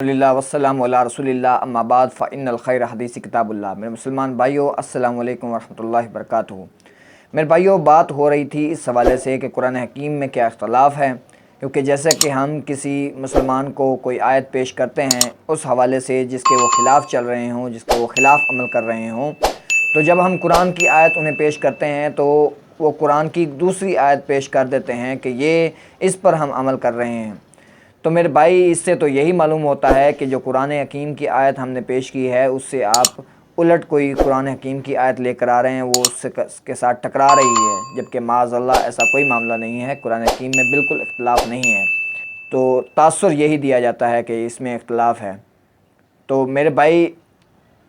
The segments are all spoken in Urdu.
الحمدللہ والسلام علی رسول اللہ اما بعد فإن الخیر حدیث کتاب اللہ۔ میرے مسلمان بھائیو، السلام علیکم ورحمۃ اللہ وبرکاتہ۔ میرے بھائیو، بات ہو رہی تھی اس حوالے سے کہ قرآن حکیم میں کیا اختلاف ہے، کیونکہ جیسا کہ ہم کسی مسلمان کو کوئی آیت پیش کرتے ہیں اس حوالے سے جس کے وہ خلاف چل رہے ہوں، جس کے وہ خلاف عمل کر رہے ہوں، تو جب ہم قرآن کی آیت انہیں پیش کرتے ہیں تو وہ قرآن کی دوسری آیت پیش کر دیتے ہیں کہ یہ اس پر ہم عمل کر رہے ہیں۔ تو میرے بھائی، اس سے تو یہی معلوم ہوتا ہے کہ جو قرآن حکیم کی آیت ہم نے پیش کی ہے اس سے آپ الٹ کوئی قرآن حکیم کی آیت لے کر آ رہے ہیں، وہ اس کے ساتھ ٹکرا رہی ہے، جبکہ معاذ اللہ ایسا کوئی معاملہ نہیں ہے، قرآن حکیم میں بالکل اختلاف نہیں ہے۔ تو تاثر یہی دیا جاتا ہے کہ اس میں اختلاف ہے۔ تو میرے بھائی،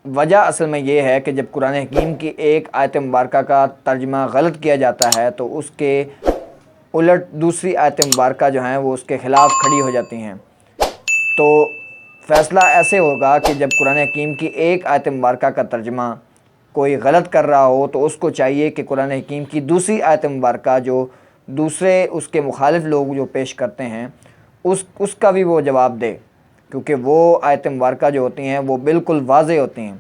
وجہ اصل میں یہ ہے کہ جب قرآن حکیم کی ایک آیت مبارکہ کا ترجمہ غلط کیا جاتا ہے تو اس کے الٹ دوسری آیت مبارکہ جو ہیں وہ اس کے خلاف کھڑی ہو جاتی ہیں۔ تو فیصلہ ایسے ہوگا کہ جب قرآن حکیم کی ایک آیت مبارکہ کا ترجمہ کوئی غلط کر رہا ہو تو اس کو چاہیے کہ قرآن حکیم کی دوسری آیت مبارکہ جو دوسرے اس کے مخالف لوگ جو پیش کرتے ہیں اس کا بھی وہ جواب دے، کیونکہ وہ آیت مبارکہ جو ہوتی ہیں وہ بالکل واضح ہوتی ہیں۔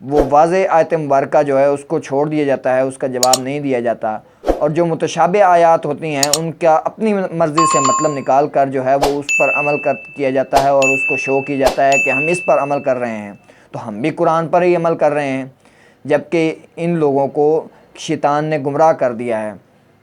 وہ واضح آیت مبارکہ جو ہے اس کو چھوڑ دیا جاتا ہے، اس کا جواب نہیں دیا جاتا، اور جو متشابہ آیات ہوتی ہیں ان کا اپنی مرضی سے مطلب نکال کر جو ہے وہ اس پر عمل کیا جاتا ہے اور اس کو شو کیا جاتا ہے کہ ہم اس پر عمل کر رہے ہیں، تو ہم بھی قرآن پر ہی عمل کر رہے ہیں، جبکہ ان لوگوں کو شیطان نے گمراہ کر دیا ہے۔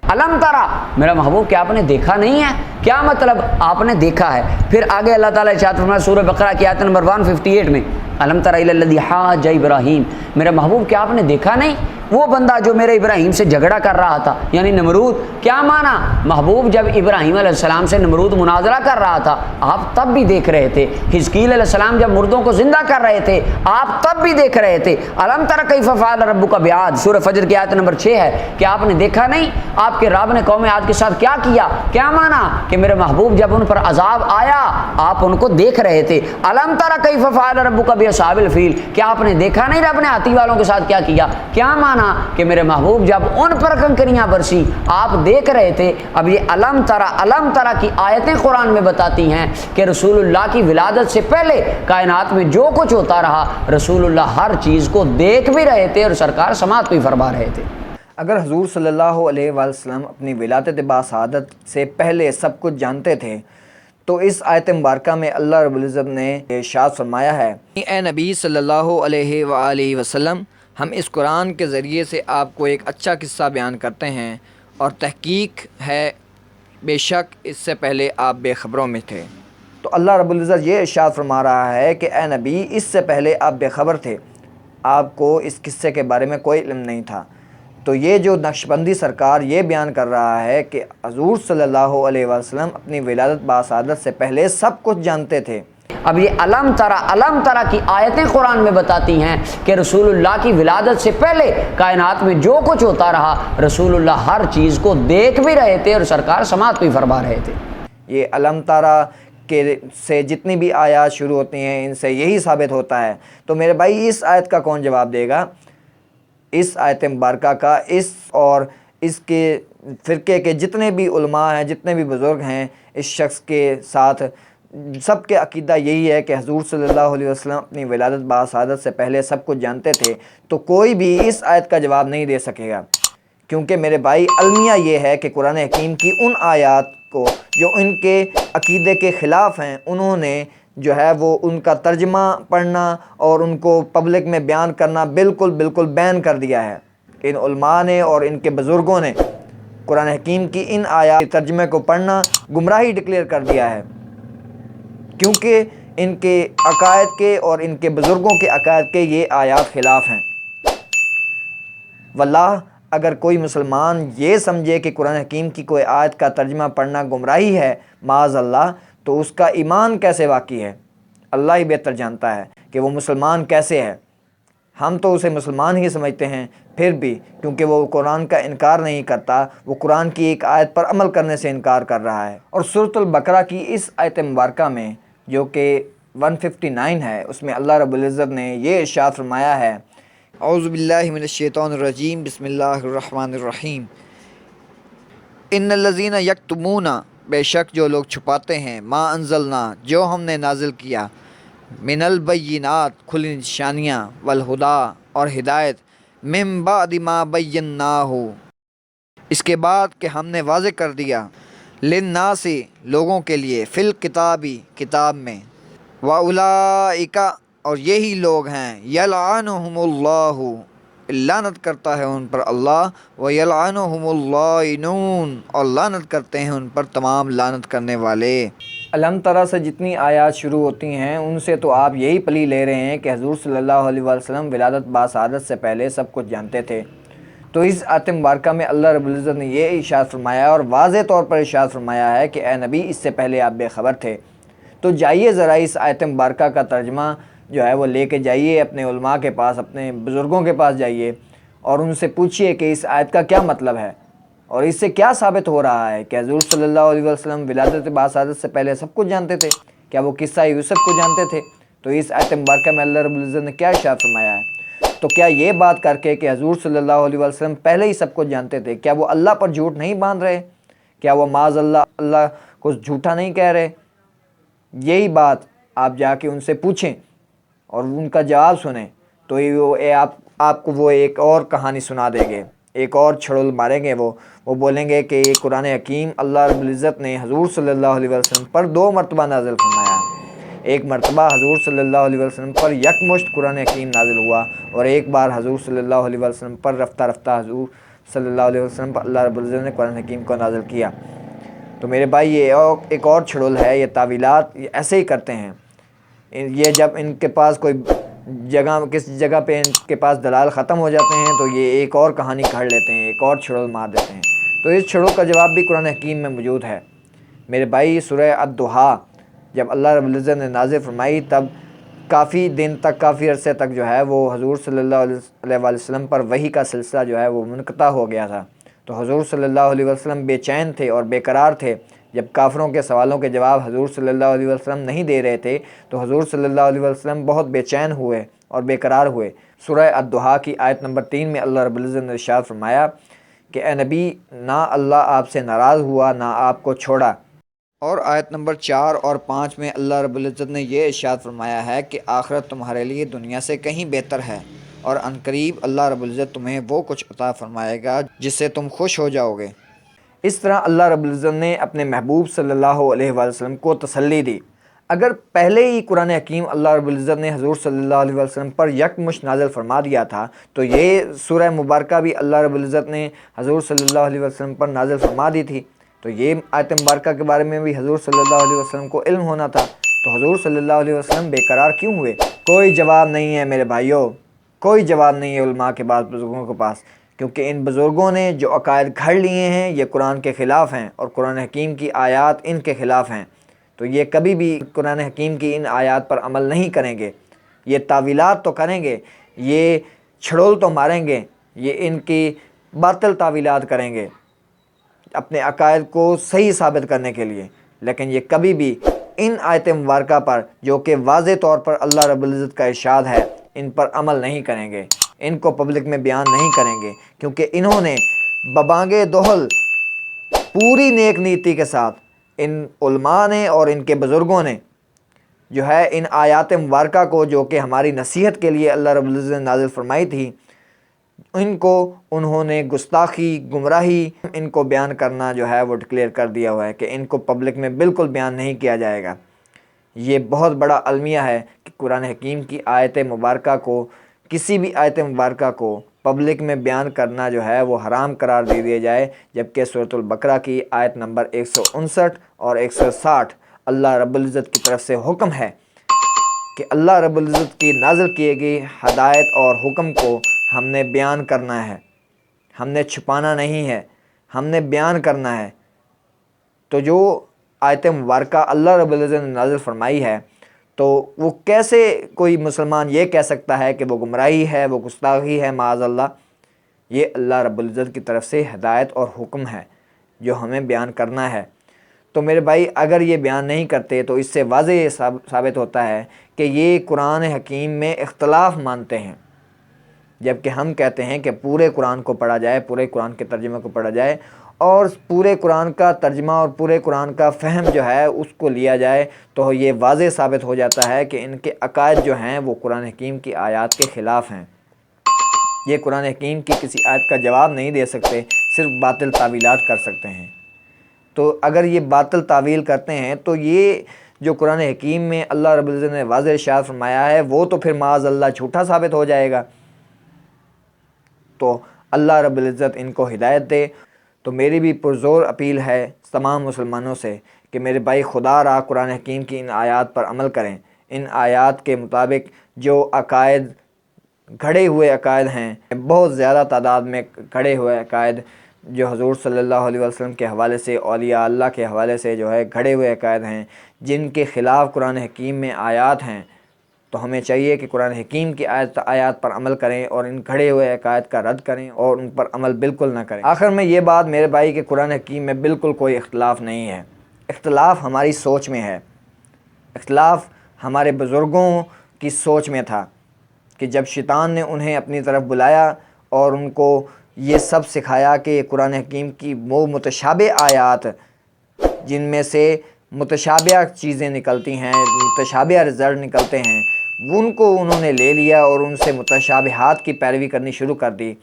علم ترا، میرا محبوب کیا آپ نے دیکھا نہیں ہے؟ کیا مطلب آپ نے دیکھا ہے؟ پھر آگے اللہ تعالیٰ ارشاد فرمایا سورہ بقرہ کی آیت نمبر 158 میں، علم تر الی الذی حاج ابراہیم، میرا محبوب کیا آپ نے دیکھا نہیں وہ بندہ جو میرے ابراہیم سے جھگڑا کر رہا تھا، یعنی نمرود؟ کیا مانا محبوب؟ جب ابراہیم علیہ السلام سے نمرود مناظرہ کر رہا تھا آپ تب بھی دیکھ رہے تھے، حزقیل علیہ السلام جب مردوں کو زندہ کر رہے تھے آپ تب بھی دیکھ رہے تھے۔ علم تر کیف فعل ربک بعاد، سورہ فجر کی آیت نمبر 6 ہے کہ آپ نے دیکھا نہیں آپ کے رب نے قوم عاد کے ساتھ کیا کیا؟ کیا مانا کہ میرے محبوب جب ان پر عذاب آیا آپ ان کو دیکھ رہے تھے۔ علم تر کیف فعل ربک باصحاب الفیل، کیا آپ نے دیکھا نہیں رب نے ہاتھی والوں کے ساتھ کیا کیا؟ کیا مانا کہ میرے محبوب جب ان پر کنکریاں برسی آپ دیکھ رہے تھے۔ اب یہ علم ترا کی آیتیں قرآن میں بتاتی ہیں کہ رسول اللہ کی ولادت سے پہلے کائنات میں جو کچھ ہوتا رہا رسول اللہ ہر چیز کو دیکھ بھی رہے تھے اور سرکار سماعت بھی فرما رہے تھے۔ اگر حضور صلی اللہ علیہ وآلہ وسلم اپنی ولادت باسعادت سے پہلے سب کچھ جانتے تھے تو اس آیت مبارکہ میں اللہ رب العزت نے ارشاد فرمایا ہے، اے نبی صلی اللہ علیہ وآلہ وسلم، ہم اس قرآن کے ذریعے سے آپ کو ایک اچھا قصہ بیان کرتے ہیں، اور تحقیق ہے بے شک اس سے پہلے آپ بے خبروں میں تھے۔ تو اللہ رب العزت یہ ارشاد فرما رہا ہے کہ اے نبی، اس سے پہلے آپ بے خبر تھے، آپ کو اس قصے کے بارے میں کوئی علم نہیں تھا۔ تو یہ جو نقشبندی سرکار یہ بیان کر رہا ہے کہ حضور صلی اللہ علیہ وسلم اپنی ولادت باسعادت سے پہلے سب کچھ جانتے تھے۔ اب یہ علم ترا کی آیتیں قرآن میں بتاتی ہیں کہ رسول اللہ کی ولادت سے پہلے کائنات میں جو کچھ ہوتا رہا رسول اللہ ہر چیز کو دیکھ بھی رہے تھے اور سرکار سماعت بھی فرما رہے تھے۔ یہ علم ترا کے سے جتنی بھی آیات شروع ہوتی ہیں ان سے یہی ثابت ہوتا ہے۔ تو میرے بھائی، اس آیت کا کون جواب دے گا؟ اس آیت مبارکہ کا اس اور اس کے فرقے کے جتنے بھی علماء ہیں، جتنے بھی بزرگ ہیں، اس شخص کے ساتھ سب کے عقیدہ یہی ہے کہ حضور صلی اللہ علیہ وسلم اپنی ولادت باسعادت سے پہلے سب کچھ جانتے تھے، تو کوئی بھی اس آیت کا جواب نہیں دے سکے گا، کیونکہ میرے بھائی المیہ یہ ہے کہ قرآن حکیم کی ان آیات کو جو ان کے عقیدے کے خلاف ہیں انہوں نے جو ہے وہ ان کا ترجمہ پڑھنا اور ان کو پبلک میں بیان کرنا بالکل بین کر دیا ہے۔ ان علماء نے اور ان کے بزرگوں نے قرآن حکیم کی ان آیات کے ترجمے کو پڑھنا گمراہی ڈکلیئر کر دیا ہے، کیونکہ ان کے عقائد کے اور ان کے بزرگوں کے عقائد کے یہ آیات خلاف ہیں۔ واللہ، اگر کوئی مسلمان یہ سمجھے کہ قرآن حکیم کی کوئی آیت کا ترجمہ پڑھنا گمراہی ہے معاذ اللہ، تو اس کا ایمان کیسے واقعی ہے؟ اللہ ہی بہتر جانتا ہے کہ وہ مسلمان کیسے ہے۔ ہم تو اسے مسلمان ہی سمجھتے ہیں، پھر بھی کیونکہ وہ قرآن کا انکار نہیں کرتا، وہ قرآن کی ایک آیت پر عمل کرنے سے انکار کر رہا ہے۔ اور سورۃ البقرہ کی اس آیت مبارکہ میں جو کہ 159 ہے، اس میں اللہ رب العزت نے یہ ارشاد فرمایا ہے، اعوذ باللہ من الشیطان الرجیم، بسم اللہ الرحمن الرحیم، ان الذین یکتمون بے شک جو لوگ چھپاتے ہیں ما انزلنا جو ہم نے نازل کیا من البینات کھلی نشانیاں والہدا اور ہدایت من بعد ما بیناہ اس کے بعد کہ ہم نے واضح کر دیا للناس لوگوں کے لیے فی الکتابی کتاب میں واولئک اور یہی لوگ ہیں یلعنہم اللہ لعنت کرتا ہے ان پر اللہ ویلعنہم اللائنون اور لعنت کرتے ہیں ان پر تمام لعنت کرنے والے۔ الحمد طرح سے جتنی آیات شروع ہوتی ہیں ان سے تو آپ یہی پلی لے رہے ہیں کہ حضور صلی اللہ علیہ وسلم ولادت باسعادت سے پہلے سب کچھ جانتے تھے۔ تو اس آیت مبارکہ میں اللہ رب العزت نے یہ ارشاد فرمایا اور واضح طور پر ارشاد فرمایا ہے کہ اے نبی اس سے پہلے آپ بے خبر تھے۔ تو جائیے ذرا اس آیت مبارکہ کا ترجمہ جو ہے وہ لے کے جائیے اپنے علماء کے پاس، اپنے بزرگوں کے پاس جائیے اور ان سے پوچھئے کہ اس آیت کا کیا مطلب ہے اور اس سے کیا ثابت ہو رہا ہے کہ حضور صلی اللہ علیہ وسلم ولادت باسعادت سے پہلے سب کچھ جانتے تھے۔ کیا وہ قصہ یوسف کو جانتے تھے؟ تو اس آیت مبارکہ میں اللہ رب العزت نے کیا ارشاد فرمایا ہے؟ تو کیا یہ بات کر کے کہ حضور صلی اللہ علیہ وسلم پہلے ہی سب کچھ جانتے تھے، کیا وہ اللہ پر جھوٹ نہیں باندھ رہے؟ کیا وہ معاذ اللہ کو جھوٹا نہیں کہہ رہے؟ یہی بات آپ جا کے ان سے پوچھیں اور ان کا جواب سنیں تو آپ کو وہ ایک اور کہانی سنا دیں گے، ایک اور چھڑل ماریں گے۔ وہ بولیں گے کہ یہ قرآن حکیم اللہ رب العزت نے حضور صلی اللہ علیہ وسلم پر 2 مرتبہ نازل فرمایا۔ ایک مرتبہ حضور صلی اللہ علیہ وسلم پر یکمشت قرآن حکیم نازل ہوا اور ایک بار حضور صلی اللہ علیہ وسلم پر رفتہ رفتہ حضور صلی اللہ علیہ وسلم پر اللہ رب العزت نے قرآن حکیم کو نازل کیا۔ تو میرے بھائی یہ ایک اور چھڑل ہے، یہ تعویلات یہ ایسے ہی کرتے ہیں۔ یہ جب ان کے پاس کوئی کسی جگہ پہ ان کے پاس دلال ختم ہو جاتے ہیں تو یہ ایک اور کہانی گھڑ لیتے ہیں، ایک اور چھڑل مار دیتے ہیں۔ تو اس چھڑل کا جواب بھی قرآن حکیم میں موجود ہے۔ میرے بھائی سورہ الضحیٰ جب اللہ رب العزت نے نازل فرمائی تب کافی دن تک، کافی عرصے تک جو ہے وہ حضور صلی اللہ علیہ وسلم پر وحی کا سلسلہ جو ہے وہ منقطع ہو گیا تھا۔ تو حضور صلی اللہ علیہ وسلم بے چین تھے اور بے قرار تھے۔ جب کافروں کے سوالوں کے جواب حضور صلی اللہ علیہ وسلم نہیں دے رہے تھے تو حضور صلی اللہ علیہ وسلم بہت بے چین ہوئے اور بے قرار ہوئے۔ سورہ الضحیٰ کی آیت نمبر 3 میں اللہ رب العزت نے ارشاد فرمایا کہ اے نبی نہ اللہ آپ سے ناراض ہوا نہ آپ کو چھوڑا۔ اور آیت نمبر 4 اور 5 میں اللہ رب العزت نے یہ ارشاد فرمایا ہے کہ آخرت تمہارے لیے دنیا سے کہیں بہتر ہے اور عنقریب اللہ رب العزت تمہیں وہ کچھ عطا فرمائے گا جس سے تم خوش ہو جاؤ گے۔ اس طرح اللہ رب العزت نے اپنے محبوب صلی اللہ علیہ وسلم کو تسلی دی۔ اگر پہلے ہی قرآن حکیم اللہ رب العزت نے حضور صلی اللہ علیہ وسلم پر یکمشت نازل فرما دیا تھا تو یہ سورہ مبارکہ بھی اللہ رب العزت نے حضور صلی اللہ علیہ وسلم پر نازل فرما دی تھی۔ تو یہ آیت مبارکہ کے بارے میں بھی حضور صلی اللہ علیہ وسلم کو علم ہونا تھا۔ تو حضور صلی اللہ علیہ وسلم بے قرار کیوں ہوئے؟ کوئی جواب نہیں ہے میرے بھائیوں، کوئی جواب نہیں ہے علماء کے پاس، بزرگوں کے پاس، کیونکہ ان بزرگوں نے جو عقائد گھڑ لیے ہیں یہ قرآن کے خلاف ہیں اور قرآن حکیم کی آیات ان کے خلاف ہیں۔ تو یہ کبھی بھی قرآن حکیم کی ان آیات پر عمل نہیں کریں گے، یہ تعویلات تو کریں گے، یہ چھڑول تو ماریں گے، یہ ان کی باطل تعویلات کریں گے اپنے عقائد کو صحیح ثابت کرنے کے لیے، لیکن یہ کبھی بھی ان آیت مبارکہ پر جو کہ واضح طور پر اللہ رب العزت کا ارشاد ہے ان پر عمل نہیں کریں گے، ان کو پبلک میں بیان نہیں کریں گے، کیونکہ انہوں نے ببانگ دہل پوری نیک نیتی کے ساتھ ان علماء نے اور ان کے بزرگوں نے جو ہے ان آیات مبارکہ کو جو کہ ہماری نصیحت کے لیے اللہ رب العزت نے نازل فرمائی تھی ان کو انہوں نے گستاخی، گمراہی ان کو بیان کرنا جو ہے وہ ڈکلیئر کر دیا ہوا ہے کہ ان کو پبلک میں بالکل بیان نہیں کیا جائے گا۔ یہ بہت بڑا المیہ ہے کہ قرآن حکیم کی آیت مبارکہ کو، کسی بھی آیت مبارکہ کو پبلک میں بیان کرنا جو ہے وہ حرام قرار دے دیا جائے، جبکہ سورۃ البقرہ کی آیت نمبر 159 اور 160 اللہ رب العزت کی طرف سے حکم ہے کہ اللہ رب العزت کی نازل کی گئی ہدایت اور حکم کو ہم نے بیان کرنا ہے، ہم نے چھپانا نہیں ہے، ہم نے بیان کرنا ہے۔ تو جو آیت مبارکہ اللہ رب العزت نے نازل فرمائی ہے تو وہ کیسے کوئی مسلمان یہ کہہ سکتا ہے کہ وہ گمراہی ہے، وہ گستاخی ہے معاذ اللہ؟ یہ اللہ رب العزت کی طرف سے ہدایت اور حکم ہے جو ہمیں بیان کرنا ہے۔ تو میرے بھائی اگر یہ بیان نہیں کرتے تو اس سے واضح یہ ثابت ہوتا ہے کہ یہ قرآن حکیم میں اختلاف مانتے ہیں، جبکہ ہم کہتے ہیں کہ پورے قرآن کو پڑھا جائے، پورے قرآن کے ترجمے کو پڑھا جائے اور پورے قرآن کا ترجمہ اور پورے قرآن کا فہم جو ہے اس کو لیا جائے تو یہ واضح ثابت ہو جاتا ہے کہ ان کے عقائد جو ہیں وہ قرآن حکیم کی آیات کے خلاف ہیں۔ یہ قرآن حکیم کی کسی آیت کا جواب نہیں دے سکتے، صرف باطل تعویلات کر سکتے ہیں۔ تو اگر یہ باطل تعویل کرتے ہیں تو یہ جو قرآن حکیم میں اللہ رب العزت نے واضح ارشاد فرمایا ہے وہ تو پھر معاذ اللہ جھوٹا ثابت ہو جائے گا۔ تو اللہ رب العزت ان کو ہدایت دے۔ تو میری بھی پرزور اپیل ہے تمام مسلمانوں سے کہ میرے بھائی خدا را قرآن حکیم کی ان آیات پر عمل کریں۔ ان آیات کے مطابق جو عقائد گھڑے ہوئے عقائد ہیں، بہت زیادہ تعداد میں گھڑے ہوئے عقائد جو حضور صلی اللہ علیہ وسلم کے حوالے سے، اولیاء اللہ کے حوالے سے جو ہے گھڑے ہوئے عقائد ہیں، جن کے خلاف قرآن حکیم میں آیات ہیں، تو ہمیں چاہیے کہ قرآن حکیم کی آیات پر عمل کریں اور ان گھڑے ہوئے عقائد کا رد کریں اور ان پر عمل بالکل نہ کریں۔ آخر میں یہ بات میرے بھائی کہ قرآن حکیم میں بالکل کوئی اختلاف نہیں ہے۔ اختلاف ہماری سوچ میں ہے، اختلاف ہمارے بزرگوں کی سوچ میں تھا کہ جب شیطان نے انہیں اپنی طرف بلایا اور ان کو یہ سب سکھایا کہ قرآن حکیم کی وہ متشابہ آیات جن میں سے متشابہ چیزیں نکلتی ہیں، متشابہ رزلٹ نکلتے ہیں، ان کو انہوں نے لے لیا اور ان سے متشابہات کی پیروی کرنی شروع کر دی،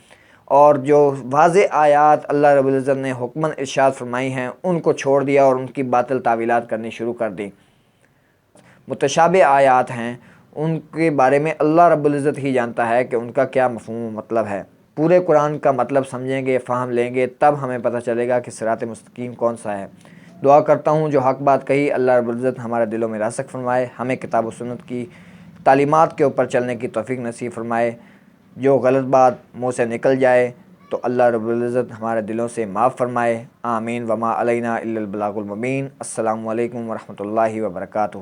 اور جو واضح آیات اللہ رب العزت نے حکماً ارشاد فرمائی ہیں ان کو چھوڑ دیا اور ان کی باطل تعویلات کرنی شروع کر دی۔ متشابہ آیات ہیں، ان کے بارے میں اللہ رب العزت ہی جانتا ہے کہ ان کا کیا مفہوم و مطلب ہے۔ پورے قرآن کا مطلب سمجھیں گے، فہم لیں گے، تب ہمیں پتہ چلے گا کہ صراط مستقیم کون سا ہے۔ دعا کرتا ہوں جو حق بات کہی اللہ رب العزت ہمارے دلوں میں راسخ فرمائے، ہمیں کتاب و سنت کی تعلیمات کے اوپر چلنے کی توفیق نصیب فرمائے۔ جو غلط بات منہ سے نکل جائے تو اللہ رب العزت ہمارے دلوں سے معاف فرمائے۔ آمین وما علینا الا البلاغ المبین۔ السلام علیکم ورحمۃ اللہ وبرکاتہ۔